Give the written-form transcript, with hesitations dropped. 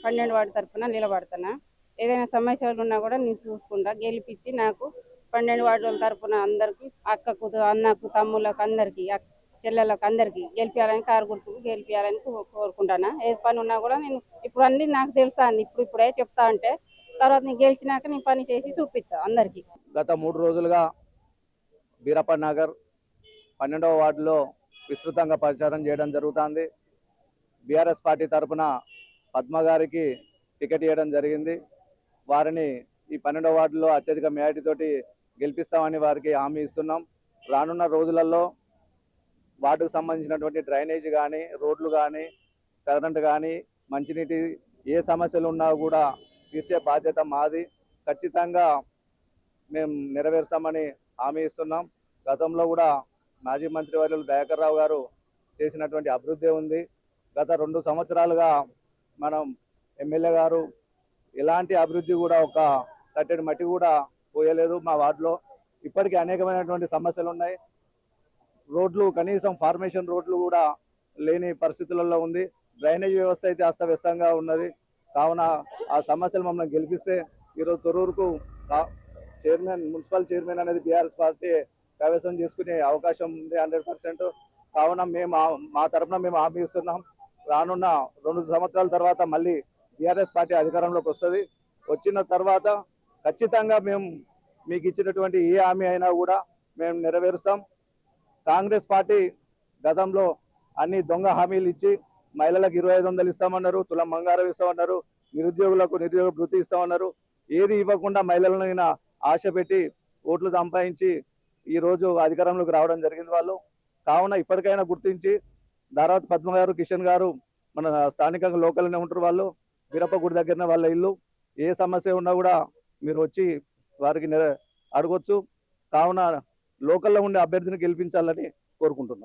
12 ward తరఫున నిలబడుతున్నా. ఏదైనా సమస్యలు ఉన్నా కూడా నేను చూసుకుంటా. గెలిపించి నాకు 12 వార్డుల తరఫున అందరికీ, అక్కకు, అన్నకు, తమ్ముళ్ళకు అందరికీ, చెల్లెళ్ళకు అందరికీ గెలిపించాలని, కారు గుర్తుకు గెలిపించాలని కోరుకుంటాను. ఏ పని ఉన్నా కూడా నేను ఇప్పుడు అన్నీ నాకు తెలుసా అండి, ఇప్పుడే చెప్తా అంటే తర్వాత నేను గెలిచినాక నేను పని చేసి చూపిస్తా అందరికీ. గత 3 రోజులుగా బీరప్ప నగర్ 12వ వార్డులో విస్తృతంగా ప్రచారం చేయడం జరుగుతుంది. బీఆర్ఎస్ పార్టీ తరఫున పద్మ గారికి టికెట్ ఇవ్వడం జరిగింది. వారిని ఈ 12వ వార్డులో అత్యధిక మెజారిటీతోటి గెలిపిస్తామని వారికి హామీ ఇస్తున్నాం. రానున్న రోజులలో వార్డుకు సంబంధించినటువంటి డ్రైనేజ్ కానీ, రోడ్లు కానీ, కరెంటు కానీ, మంచినీటి ఏ సమస్యలు ఉన్నా కూడా తీర్చే బాధ్యత మాది. ఖచ్చితంగా మేము నెరవేర్చామని హామీ ఇస్తున్నాం. గతంలో కూడా మాజీ మంత్రివర్యులు దయాకర్ రావు గారు చేసినటువంటి అభివృద్ధి ఉంది. గత 2 సంవత్సరాలుగా మనం ఎమ్మెల్యే గారు ఎలాంటి అభివృద్ధి కూడా ఒక కట్టెడి మట్టి కూడా పోయలేదు మా వార్డులో. ఇప్పటికీ అనేకమైనటువంటి సమస్యలు ఉన్నాయి. రోడ్లు కనీసం ఫార్మేషన్ రోడ్లు కూడా లేని పరిస్థితులలో ఉంది. డ్రైనేజ్ వ్యవస్థ అయితే అస్తవ్యస్తంగా ఉన్నది. కావున ఆ సమస్యలు మమ్మల్ని గెలిపిస్తే ఈరోజు తొర్రూరుకు చైర్మన్, మున్సిపల్ చైర్మన్ అనేది బీఆర్ఎస్ పార్టీ కైవసం చేసుకునే అవకాశం ఉంది 100%. కావున మా తరఫున మేము హామీ ఇస్తున్నాం. రానున్న 2 సంవత్సరాల తర్వాత మళ్ళీ బీఆర్ఎస్ పార్టీ అధికారంలోకి వస్తుంది. వచ్చిన తర్వాత ఖచ్చితంగా మేము మీకు ఇచ్చినటువంటి ఏ హామీ అయినా కూడా మేము నెరవేరుస్తాం. కాంగ్రెస్ పార్టీ గతంలో అన్ని దొంగ హామీలు ఇచ్చి మహిళలకు 2500 ఇస్తామన్నారు, తులం బంగారం ఇస్తామన్నారు, నిరుద్యోగులకు నిరుద్యోగ భృతి ఇస్తామన్నారు. ఏది ఇవ్వకుండా మహిళలను ఆశ పెట్టి ఓట్లు సంపాదించి ఈరోజు అధికారంలోకి రావడం జరిగింది వాళ్ళు. కావున ఇప్పటికైనా గుర్తించి దారావత్ పద్మ గారు, కిషన్ గారు మన స్థానికంగా లోకల్నే ఉంటారు. వాళ్ళు బీరప్ప గుడి దగ్గరనే వాళ్ళ ఇల్లు. ఏ సమస్య ఉన్నా కూడా మీరు వచ్చి వారికి అడగొచ్చు. కావున లోకల్లో ఉండే అభ్యర్థిని గెలిపించాలని కోరుకుంటున్నాను.